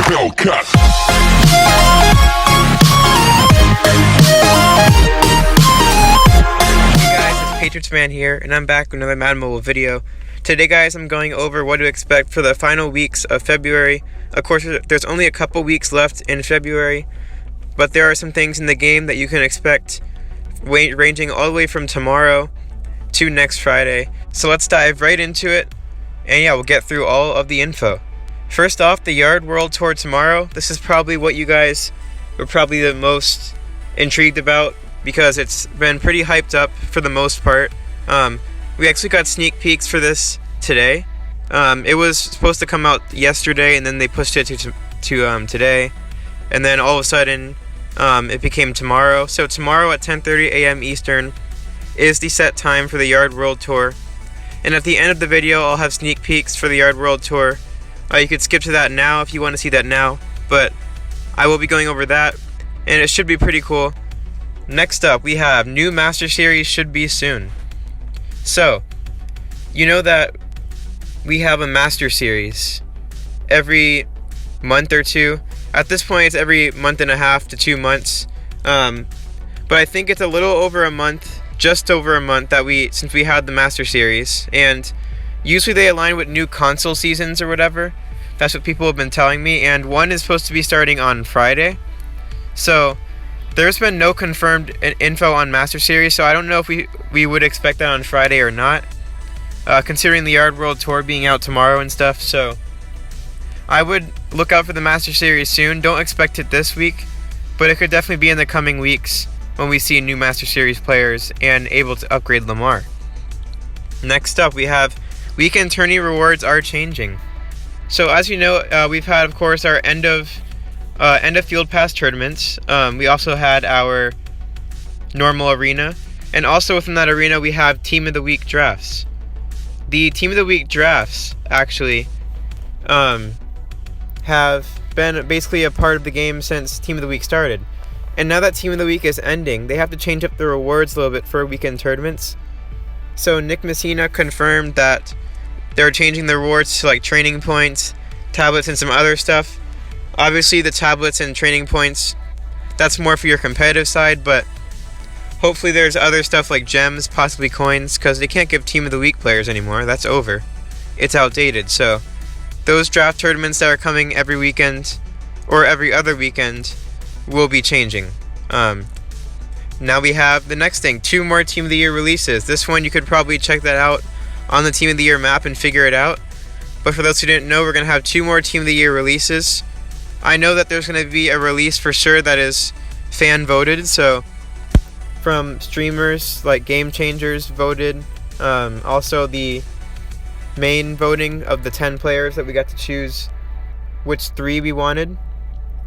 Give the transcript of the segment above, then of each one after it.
Hellcat. Hey guys, it's Patriots Man here, and I'm back with another Madden Mobile video. Today guys, I'm going over what to expect for the final weeks of February. Of course, there's only a couple weeks left in February, but there are some things in the game that you can expect ranging all the way from tomorrow to next Friday. So let's dive right into it, and yeah, we'll get through all of the info. First off, the Yard World Tour tomorrow. This is probably what you guys were probably the most intrigued about, because it's been pretty hyped up for the most part. We actually got sneak peeks for this today. It was supposed to come out yesterday, and then they pushed it to today, and then all of a sudden it became tomorrow. So tomorrow at 10:30 a.m. Eastern is the set time for the Yard World Tour, and at the end of the video I'll have sneak peeks for the Yard World Tour. You could skip to that now if you want to see that now, but I will be going over that, and it should be pretty cool. Next up, we have new Master Series should be soon. So, you know that we have a Master Series every month or two. At this point, it's every month and a half to 2 months. But I think it's a little over a month, just over a month, since we had the Master Series. And usually they align with new console seasons or whatever. That's what people have been telling me. And one is supposed to be starting on Friday. So there's been no confirmed info on Master Series, so I don't know if we would expect that on Friday or not, considering the Yard World Tour being out tomorrow and stuff. So I would look out for the Master Series soon. Don't expect it this week, but it could definitely be in the coming weeks when we see new Master Series players and able to upgrade Lamar. Next up, we have weekend tourney rewards are changing. So as you know, we've had, of course, our end of field pass tournaments. We also had our normal arena, and also within that arena we have Team of the Week drafts. The Team of the Week drafts actually have been basically a part of the game since Team of the Week started, and now that Team of the Week is ending, they have to change up the rewards a little bit for weekend tournaments. So Nick Messina confirmed that they're changing the rewards to like training points, tablets, and some other stuff. Obviously the tablets and training points, that's more for your competitive side, but hopefully there's other stuff like gems, possibly coins, because they can't give Team of the Week players anymore. That's over. It's outdated. So those draft tournaments that are coming every weekend or every other weekend will be changing. Now we have the next thing, 2 more Team of the Year releases. This one you could probably check that out on the Team of the Year map and figure it out. But for those who didn't know, we're going to have 2 more Team of the Year releases. I know that there's going to be a release for sure that is fan voted, so from streamers like Game Changers voted, also the main voting of the 10 players that we got to choose which 3 we wanted,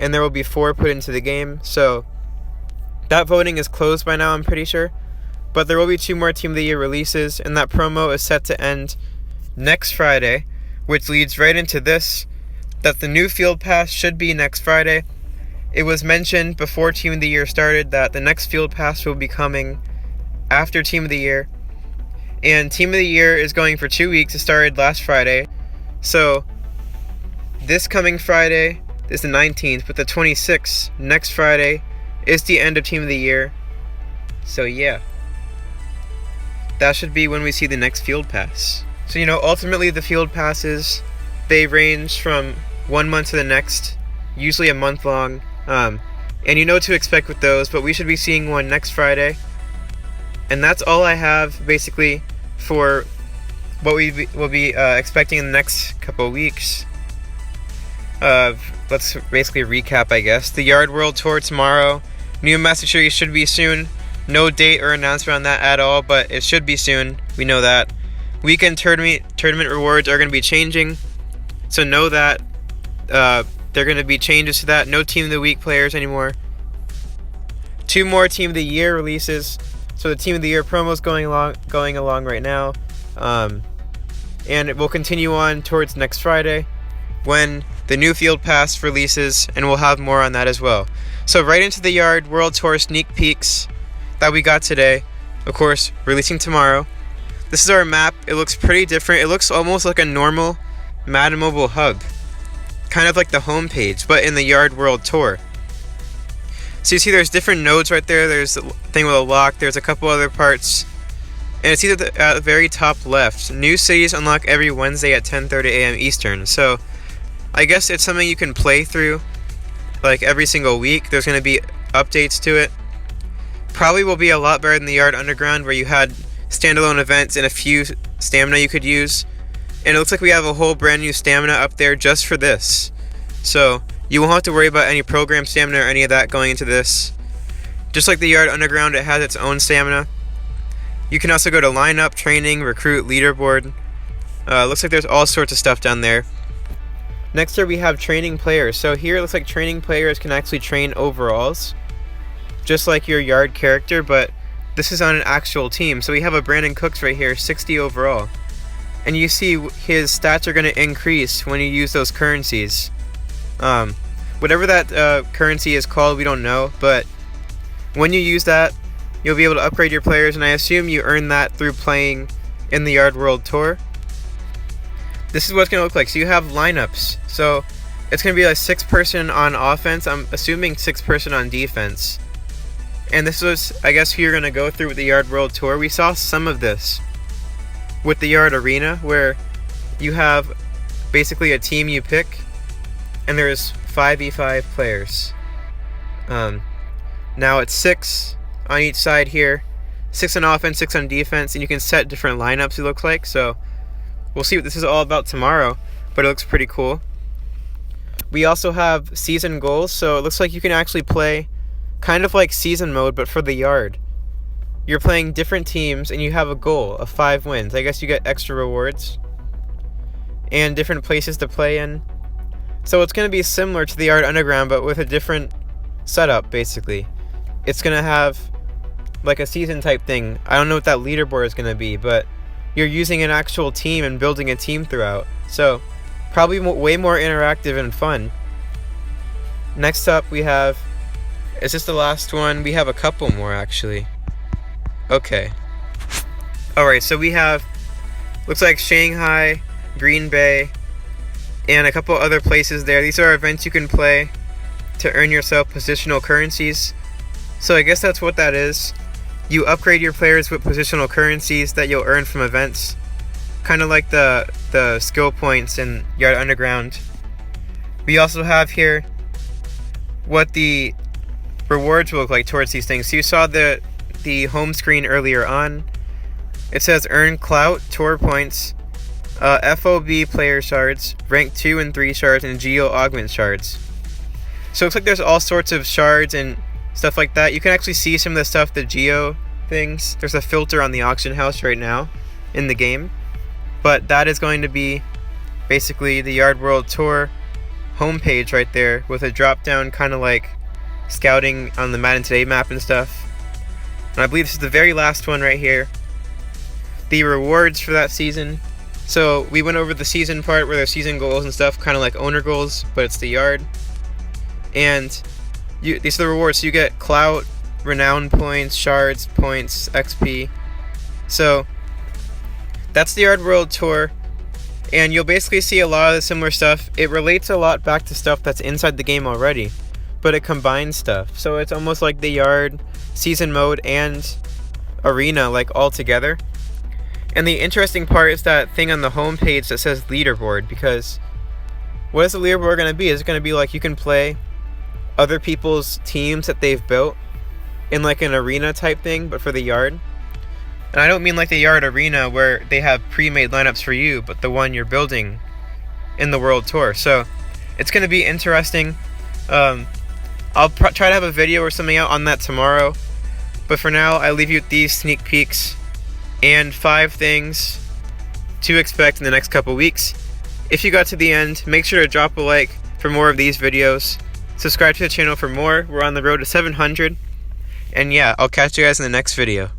and there will be 4 put into the game. So that voting is closed by now, I'm pretty sure, but there will be 2 more Team of the Year releases, and that promo is set to end next Friday, which leads right into this, that the new Field Pass should be next Friday. It was mentioned before Team of the Year started that the next Field Pass will be coming after Team of the Year, and Team of the Year is going for 2 weeks. It started last Friday, so this coming Friday is the 19th, but the 26th, next Friday, is the end of Team of the Year. So yeah, that should be when we see the next Field Pass. So ultimately the Field Passes, they range from 1 month to the next, usually a month long, and you know what to expect with those, but we should be seeing one next Friday. And that's all I have basically for what we will be expecting in the next couple of weeks. Let's basically recap, I guess. The Yard World Tour tomorrow, new Master Series should be soon. No date or announcement on that at all, but it should be soon. We know that. Weekend tournament rewards are going to be changing, so know that they're going to be changes to that. No Team of the Week players anymore. 2 more Team of the Year releases. So the Team of the Year promo is going along right now, and it will continue on towards next Friday when the new Field Pass releases, and we'll have more on that as well. So right into the Yard World Tour sneak peeks that we got today. Of course, releasing tomorrow. This is our map. It looks pretty different. It looks almost like a normal Madden Mobile hub. kind of like the home page, but in the Yard World Tour. So you see there's different nodes right there. There's a thing with a lock. There's a couple other parts. And it's either at the very top left. New cities unlock every Wednesday at 10:30 a.m. Eastern. So I guess it's something you can play through like every single week. There's going to be updates to it. Probably will be a lot better than the Yard Underground, where you had standalone events and a few stamina you could use. And it looks like we have a whole brand new stamina up there just for this. So you won't have to worry about any program stamina or any of that going into this. Just like the Yard Underground, it has its own stamina. You can also go to lineup, training, recruit, leaderboard. Looks like there's all sorts of stuff down there. Next here we have training players. So here it looks like training players can actually train overalls, just like your Yard character, but this is on an actual team. So we have a Brandon Cooks right here, 60 overall. And you see his stats are going to increase when you use those currencies. Whatever that currency is called, we don't know, but when you use that, you'll be able to upgrade your players, and I assume you earn that through playing in the Yard World Tour. This is what it's going to look like. So you have lineups. So it's going to be like 6-person on offense. I'm assuming 6-person on defense. And this was, I guess, who you're going to go through with the Yard World Tour. We saw some of this with the Yard Arena, where you have basically a team you pick, and there's 5v5 players. Now it's 6 on each side here, 6 on offense, 6 on defense, and you can set different lineups, it looks like. So we'll see what this is all about tomorrow, but it looks pretty cool. We also have season goals, so it looks like you can actually play kind of like season mode, but for the Yard. You're playing different teams, and you have a goal of 5 wins. I guess you get extra rewards and different places to play in. So it's going to be similar to the Yard Underground, but with a different setup, basically. It's going to have like a season type thing. I don't know what that leaderboard is going to be, but you're using an actual team and building a team throughout. So probably way more interactive and fun. Next up we have, is this the last one? We have a couple more actually. Okay. Alright, so we have, looks like Shanghai, Green Bay, and a couple other places there. These are events you can play to earn yourself positional currencies. So I guess that's what that is. You upgrade your players with positional currencies that you'll earn from events. Kind of like the skill points in Yard Underground. We also have here what the rewards will look like towards these things. So you saw the home screen earlier on. It says earn clout, tour points, FOB player shards, rank 2 and 3 shards, and geo augment shards. So it looks like there's all sorts of shards and stuff like that. You can actually see some of the stuff, the geo things. There's a filter on the auction house right now in the game. But that is going to be basically the Yard World Tour homepage right there, with a drop down kind of like scouting on the Madden Today map and stuff. And I believe this is the very last one right here. The rewards for that season. So we went over the season part where there's season goals and stuff, kind of like owner goals, but it's the Yard. And these are the rewards. So you get clout, renown points, shards, points, XP. So that's the Yard World Tour. And you'll basically see a lot of the similar stuff. It relates a lot back to stuff that's inside the game already, but it combines stuff. So it's almost like the Yard season mode and arena like all together. And the interesting part is that thing on the home page that says leaderboard, because what is the leaderboard going to be? Is it going to be like you can play other people's teams that they've built in like an arena type thing, but for the Yard? And I don't mean like the Yard Arena where they have pre-made lineups for you, but the one you're building in the World Tour. So it's going to be interesting. I'll try to have a video or something out on that tomorrow. But for now, I leave you with these sneak peeks and 5 things to expect in the next couple weeks. If you got to the end, make sure to drop a like for more of these videos. Subscribe to the channel for more. We're on the road to 700. And yeah, I'll catch you guys in the next video.